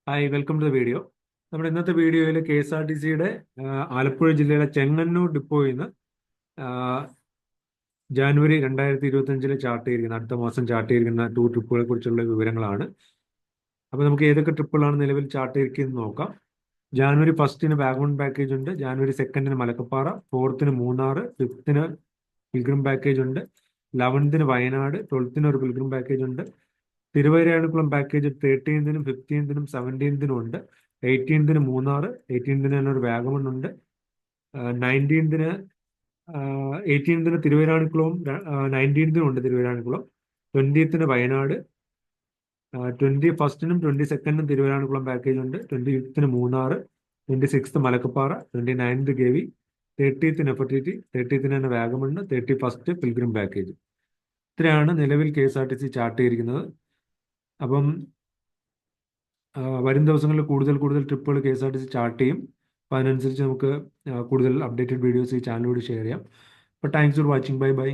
Hi welcome to the video. നമ്മുടെ ഇന്നത്തെ വീഡിയോയിൽ കെ എസ് ആർ ടി സിയുടെ ആലപ്പുഴ ജില്ലയിലെ ചെങ്ങന്നൂർ ഡിപ്പോയിൽ നിന്ന് ജാനുവരി 2025 ചാർട്ട് ചെയ്തിരിക്കുന്ന അടുത്ത മാസം ചാർട്ട് ചെയ്തിരിക്കുന്ന ടൂർ ട്രിപ്പുകളെ കുറിച്ചുള്ള വിവരങ്ങളാണ്. അപ്പോൾ നമുക്ക് ഏതൊക്കെ ട്രിപ്പുകളാണ് നിലവിൽ ചാർട്ട് ചെയ്തിരിക്കുന്നത് നോക്കാം. ജാനുവരി 1 വാഗമൺ പാക്കേജ് ഉണ്ട്. ജാനുവരി 2 മലക്കപ്പാറ, 4 മൂന്നാർ, 5 പിൽഗ്രിം പാക്കേജ് ഉണ്ട്. 11 വയനാട്, 12 ഒരു പിൽഗ്രിം പാക്കേജ് ഉണ്ട്. തിരുവൈരാണിക്കുളം പാക്കേജ് 13 15 17 ഉണ്ട്. 18 മൂന്നാർ, 18 തന്നെ ഒരു വാഗമൺ ഉണ്ട്. 19 18 തിരുവൈരാണിക്കുളവും 19 ഉണ്ട് തിരുവൈരാണിക്കുളം. 20 വയനാട്, 21 22 തിരുവൈരാണിക്കുളം പാക്കേജ് ഉണ്ട്. 25 മൂന്നാർ, 26 മലക്കപ്പാറ, 29 ഗവി, 30 നെഫർട്ടിറ്റി, 30 തന്നെ വാഗമണ്, 31 പിൽഗ്രിം പാക്കേജ്. ഇത്രയാണ് നിലവിൽ KSRTC chart ചെയ്തിരിക്കുന്നത്. അപ്പം വരും ദിവസങ്ങളിൽ കൂടുതൽ കൂടുതൽ ട്രിപ്പുകൾ KSRTC chart ചെയ്യും. അപ്പം അതിനനുസരിച്ച് നമുക്ക് കൂടുതൽ അപ്ഡേറ്റഡ് വീഡിയോസ് ഈ ചാനലിലൂടെ ഷെയർ ചെയ്യാം. അപ്പോൾ thanks for watching. Bye bye.